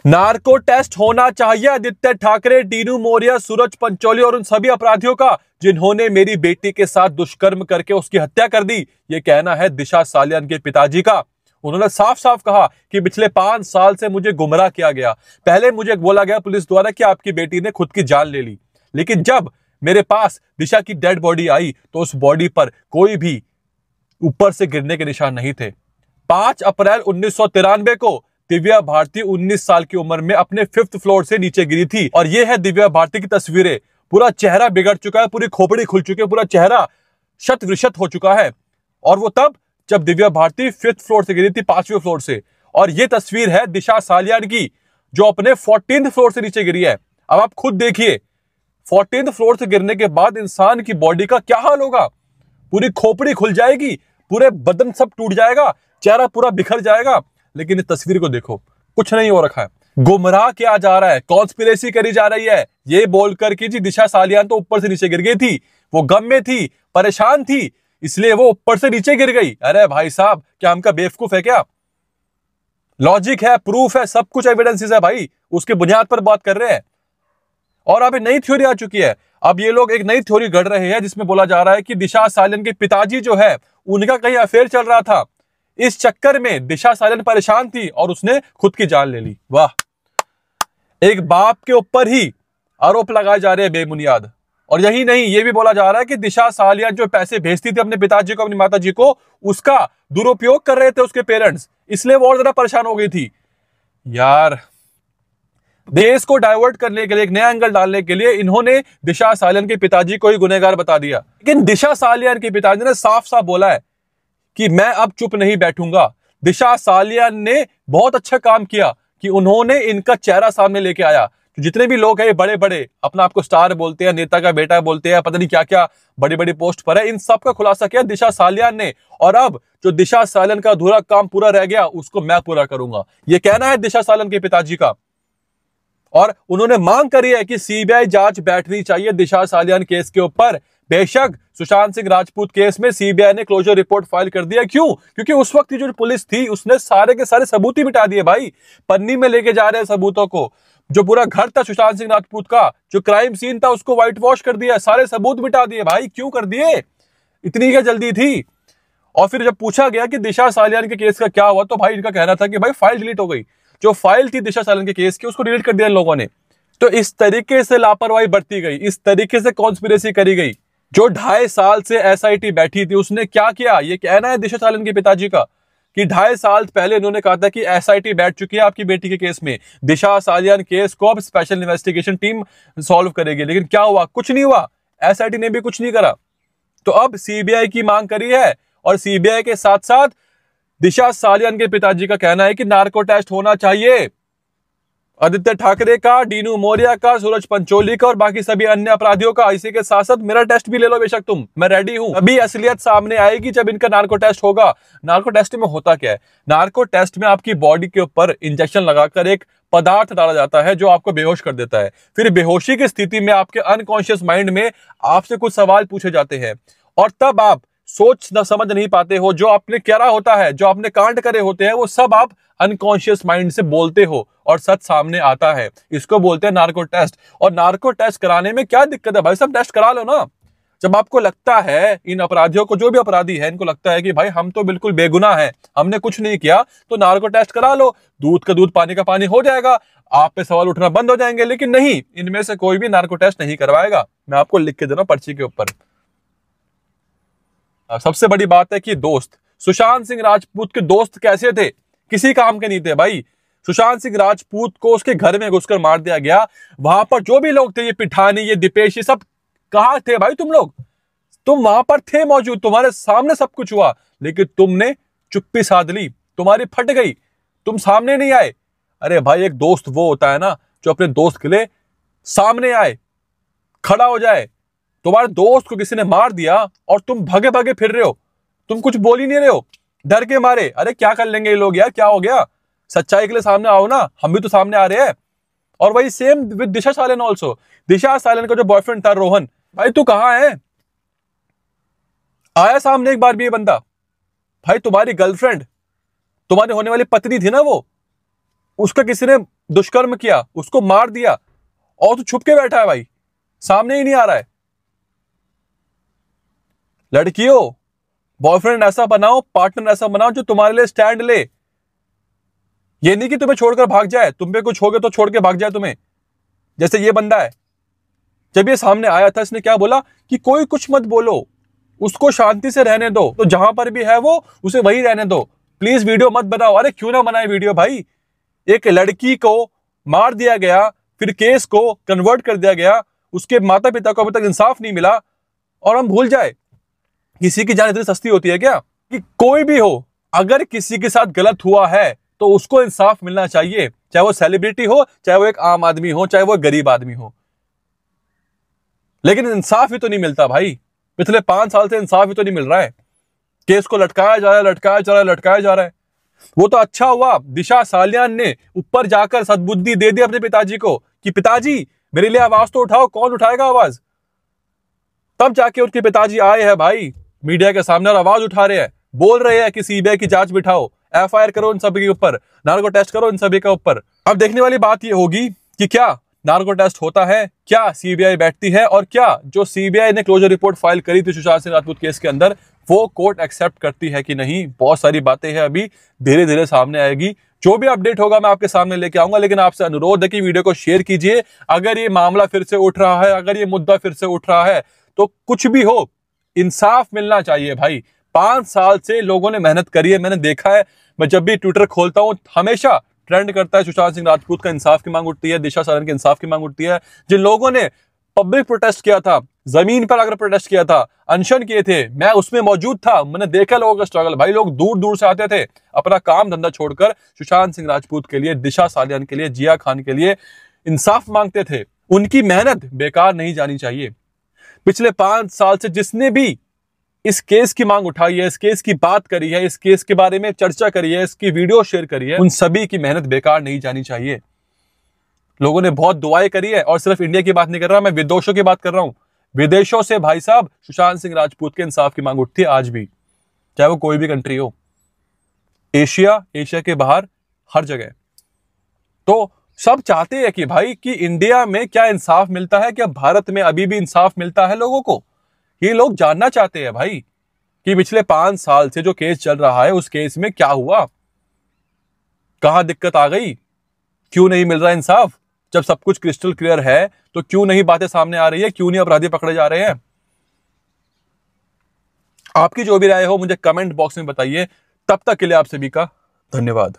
Narco test होना चाहिए आदित्य ठाकरे, डीनू मौर्य, सूरज पंचोली और उन सभी अपराधियों का जिन्होंने मेरी बेटी के साथ दुष्कर्म करके उसकी हत्या कर दी। ये कहना है दिशा सालियान के पिताजी का। उन्होंने साफ साफ कहा कि पिछले 5 साल से मुझे गुमराह किया गया। पहले मुझे बोला गया पुलिस द्वारा कि आपकी बेटी ने खुद की जान ले ली, लेकिन जब मेरे पास दिशा की डेड बॉडी आई तो उस बॉडी पर कोई भी ऊपर से गिरने के निशान नहीं थे। 5 अप्रैल 1993 को दिव्या भारती 19 साल की उम्र में अपने 5th फ्लोर से नीचे गिरी थी और ये है दिव्या भारती की तस्वीरें। पूरा चेहरा बिगड़ चुका है, पूरी खोपड़ी खुल चुकी है, पूरा चेहरा शत विशत हो चुका है। और वो तब जब दिव्या भारती 5th फ्लोर से गिरी थी, 5वें फ्लोर से। और ये तस्वीर है दिशा सालियान की जो अपने 14th फ्लोर से नीचे गिरी है। अब आप खुद देखिए, 14th फ्लोर से गिरने के बाद इंसान की बॉडी का क्या हाल होगा। पूरी खोपड़ी खुल जाएगी, पूरे बदन सब टूट जाएगा, चेहरा पूरा बिखर जाएगा। लेकिन इस तस्वीर को देखो, कुछ नहीं हो रखा है। गुमराह किया जा रहा है, कॉन्स्पिरेसी करी जा रही है, ये बोलकर कि जी दिशा सालियान तो ऊपर से नीचे गिर गई थी, वो गम में थी, परेशान थी, इसलिए वो ऊपर से नीचे गिर गई। अरे भाई साहब, क्या हमका बेवकूफ है क्या? लॉजिक है, प्रूफ है, सब कुछ एविडेंसेस है भाई, उसके बुनियाद पर बात कर रहे हैं। और अब नई थ्योरी आ चुकी है। अब ये लोग एक नई थ्योरी गढ़ रहे हैं जिसमें बोला जा रहा है कि दिशा सालियान के पिताजी जो है उनका कहीं अफेयर चल रहा था, इस चक्कर में दिशा सालियान परेशान थी और उसने खुद की जान ले ली। वाह, एक बाप के ऊपर ही आरोप लगाए जा रहे हैं बेबुनियाद। और यही नहीं, ये भी बोला जा रहा है कि दिशा सालियान जो पैसे भेजती थी अपने पिताजी को, अपनी माताजी को, उसका दुरुपयोग कर रहे थे उसके पेरेंट्स, इसलिए वो और ज्यादा परेशान हो गई थी। यार, देश को डाइवर्ट करने के लिए, एक नया एंगल डालने के लिए इन्होंने दिशा सालियान के पिताजी को ही गुनहगार बता दिया। लेकिन दिशा सालियान के पिताजी ने साफ साफ बोला है कि मैं अब चुप नहीं बैठूंगा। दिशा सालियान ने बहुत अच्छा काम किया कि उन्होंने इनका चेहरा सामने लेके आया। तो जितने भी लोग हैं बड़े बड़े, अपना आपको स्टार बोलते हैं, नेता का बेटा बोलते हैं, पता नहीं क्या क्या बड़ी बड़ी पोस्ट पर है, इन सब का खुलासा किया दिशा सालियान ने। और अब जो दिशा सालियान का अधूरा काम पूरा रह गया उसको मैं पूरा करूंगा, ये कहना है दिशा सालियान के पिताजी का। और उन्होंने मांग करी है कि सीबीआई जांच बैठनी चाहिए दिशा सालियान केस के ऊपर। बेशक सुशांत सिंह राजपूत केस में सीबीआई ने क्लोजर रिपोर्ट फाइल कर दिया। क्यों? क्योंकि उस वक्त जो पुलिस थी उसने सारे के सारे सबूत ही मिटा दिए भाई। पन्नी में लेके जा रहे हैं सबूतों को। जो पूरा घर था सुशांत सिंह राजपूत का, जो क्राइम सीन था, उसको व्हाइट वॉश कर दिया, सारे सबूत मिटा दिए भाई। क्यों कर दिए? इतनी क्या जल्दी थी? और फिर जब पूछा गया कि दिशा सालियान के केस का क्या हुआ, तो भाई इनका कहना था कि भाई फाइल डिलीट हो गई। जो फाइल थी दिशा सालियान के केस की उसको डिलीट कर दिया इन लोगों ने। तो इस तरीके से लापरवाही बरती गई, इस तरीके से कॉन्स्पिरेसी करी गई। जो 2.5 साल से एसआईटी बैठी थी उसने क्या किया? ये कहना है दिशा सालियान के पिताजी का कि 2.5 साल पहले इन्होंने कहा था कि एसआईटी बैठ चुकी है आपकी बेटी के केस में, दिशा सालियान केस को अब स्पेशल इन्वेस्टिगेशन टीम सॉल्व करेगी। लेकिन क्या हुआ? कुछ नहीं हुआ, एसआईटी ने भी कुछ नहीं करा। तो अब सीबीआई की मांग करी है और सीबीआई के साथ साथ दिशा सालियान के पिताजी का कहना है कि नार्को टेस्ट होना चाहिए। आदित्य ठाकरे का, डीनू मौर्य का, सूरज पंचोली का और बाकी सभी अन्य अपराधियों का। इसी के साथ साथ मेरा टेस्ट भी ले लो बेशक तुम, मैं रेडी हूं। अभी असलियत सामने आएगी जब इनका नार्को टेस्ट होगा। नार्को टेस्ट में होता क्या है? नार्को टेस्ट में आपकी बॉडी के ऊपर इंजेक्शन लगाकर एक पदार्थ डाला जाता है जो आपको बेहोश कर देता है। फिर बेहोशी की स्थिति में आपके अनकॉन्शियस माइंड में आपसे कुछ सवाल पूछे जाते हैं और तब आप सोच न समझ नहीं पाते हो। जो आपने करा होता है, जो आपने कांड करे होते हैं, वो सब आप अनकॉन्शियस माइंड से बोलते हो और सच सामने आता है। इसको बोलते हैं नार्को टेस्ट। और नार्को टेस्ट कराने में क्या दिक्कत है भाई? सब टेस्ट करा लो ना। जब आपको लगता है, इन अपराधियों को, जो भी अपराधी है, इनको लगता है कि भाई हम तो बिल्कुल बेगुनाह हैं, हमने कुछ नहीं किया, तो नार्को टेस्ट करा लो, दूध का दूध पानी का पानी हो जाएगा, आप पे सवाल उठना बंद हो जाएंगे। लेकिन नहीं, इनमें से कोई भी नार्को टेस्ट नहीं करवाएगा। मैं आपको लिख के दे रहा हूं पर्ची के ऊपर। सबसे बड़ी बात है कि दोस्त, सुशांत सिंह राजपूत के दोस्त कैसे थे? किसी काम के नहीं थे भाई। सुशांत सिंह राजपूत को उसके घर में घुसकर मार दिया गया। वहां पर जो भी लोग थे, ये पिठानी, ये दीपेश, ये सब कहां थे भाई? तुम लोग, तुम वहां पर थे मौजूद, तुम्हारे सामने सब कुछ हुआ, लेकिन तुमने चुप्पी साध ली, तुम्हारी फट गई, तुम सामने नहीं आए। अरे भाई, एक दोस्त वो होता है ना जो अपने दोस्त के लिए सामने आए, खड़ा हो जाए। तुम्हारे दोस्त को किसी ने मार दिया और तुम भागे भागे फिर रहे हो, तुम कुछ बोल ही नहीं रहे हो, डर के मारे। अरे क्या कर लेंगे ये लोग यार, क्या हो गया? सच्चाई के लिए सामने आओ ना, हम भी तो सामने आ रहे हैं। और वही same with Disha Salian also. Disha Salian का जो बॉयफ्रेंड था रोहन, भाई तू कहां है? आया सामने एक बार भी ये बंदा? भाई तुम्हारी गर्लफ्रेंड, तुम्हारी होने वाली पत्नी थी ना वो, उसका किसी ने दुष्कर्म किया, उसको मार दिया, और तू छुप के बैठा है भाई, सामने ही नहीं आ रहा है। लड़कियों, बॉयफ्रेंड ऐसा बनाओ, पार्टनर ऐसा बनाओ जो तुम्हारे लिए स्टैंड ले। ये नहीं कि तुम्हें छोड़कर भाग जाए, तुम पे कुछ हो गया तो छोड़ के भाग जाए तुम्हें, जैसे ये बंदा है। जब ये सामने आया था, इसने क्या बोला कि कोई कुछ मत बोलो, उसको शांति से रहने दो, तो जहां पर भी है वो, उसे वही रहने दो, प्लीज वीडियो मत बनाओ। अरे क्यों ना बनाए वीडियो भाई? एक लड़की को मार दिया गया, फिर केस को कन्वर्ट कर दिया गया, उसके माता पिता को अभी तक इंसाफ नहीं मिला, और हम भूल जाए? किसी की जान इतनी सस्ती होती है क्या? कि कोई भी हो, अगर किसी के साथ गलत हुआ है तो उसको इंसाफ मिलना चाहिए, चाहे वो सेलिब्रिटी हो, चाहे वो एक आम आदमी हो, चाहे वो एक गरीब आदमी हो। लेकिन इंसाफ ही तो नहीं मिलता भाई, पिछले 5 साल से इंसाफ ही तो नहीं मिल रहा है। केस को लटकाया जा रहा है, लटकाया जा रहा है, लटकाया जा रहा है। वो तो अच्छा हुआ दिशा सालियान ने ऊपर जाकर सद्बुद्धि दे दी अपने पिताजी को कि पिताजी मेरे लिए आवाज तो उठाओ, कौन उठाएगा आवाज? तब जाके उनके पिताजी आए हैं भाई मीडिया के सामने और आवाज उठा रहे हैं, बोल रहे हैं कि सीबीआई की जांच बिठाओ, एफआईआर करो इन सभी के ऊपर, नार्को टेस्ट करो इन सभी के ऊपर। अब देखने वाली बात ये होगी कि क्या नार्को टेस्ट होता है, क्या सीबीआई बैठती है, और क्या जो सीबीआई ने क्लोजर रिपोर्ट फाइल करी थी सुशांत सिंह राजपूत केस के अंदर, वो कोर्ट एक्सेप्ट करती है कि नहीं। बहुत सारी बातें हैं, अभी धीरे धीरे सामने आएगी। जो भी अपडेट होगा मैं आपके सामने लेके आऊंगा, लेकिन आपसे अनुरोध है कि वीडियो को शेयर कीजिए। अगर ये मामला फिर से उठ रहा है, अगर ये मुद्दा फिर से उठ रहा है, तो कुछ भी हो, इंसाफ मिलना चाहिए भाई। 5 साल से लोगों ने मेहनत करी है, मैंने देखा है, मैं जब भी ट्विटर खोलता हूं हमेशा ट्रेंड करता है सुशांत सिंह राजपूत का इंसाफ की मांग उठती है, दिशा सालियान के इंसाफ की मांग उठती है। जिन लोगों ने पब्लिक प्रोटेस्ट किया था, जमीन पर आकर प्रोटेस्ट किया था, अनशन किए थे, मैं उसमें मौजूद था, मैंने देखा लोगों का स्ट्रगल। भाई लोग दूर दूर से आते थे अपना काम धंधा छोड़कर सुशांत सिंह राजपूत के लिए, दिशा सालियान के लिए, जिया खान के लिए इंसाफ मांगते थे। उनकी मेहनत बेकार नहीं जानी चाहिए। पिछले 5 साल से जिसने भी इस केस की मांग उठाई है, इस केस की बात करी है, इस केस के बारे में चर्चा करी है, इसकी वीडियो शेयर करी है, उन सभी की मेहनत बेकार नहीं जानी चाहिए। लोगों ने बहुत दुआएं करी है, और सिर्फ इंडिया की बात नहीं कर रहा मैं, विदेशों की बात कर रहा हूं। विदेशों से भाई साहब सुशांत सिंह राजपूत के इंसाफ की मांग उठती है आज भी, चाहे वो कोई भी कंट्री हो, एशिया के बाहर, हर जगह। तो सब चाहते हैं कि भाई कि इंडिया में क्या इंसाफ मिलता है, क्या भारत में अभी भी इंसाफ मिलता है लोगों को? ये लोग जानना चाहते हैं भाई कि पिछले 5 साल से जो केस चल रहा है, उस केस में क्या हुआ, कहां दिक्कत आ गई, क्यों नहीं मिल रहा इंसाफ? जब सब कुछ क्रिस्टल क्लियर है तो क्यों नहीं बातें सामने आ रही है, क्यों नहीं अपराधी पकड़े जा रहे हैं? आपकी जो भी राय हो मुझे कमेंट बॉक्स में बताइए। तब तक के लिए आप सभी का धन्यवाद।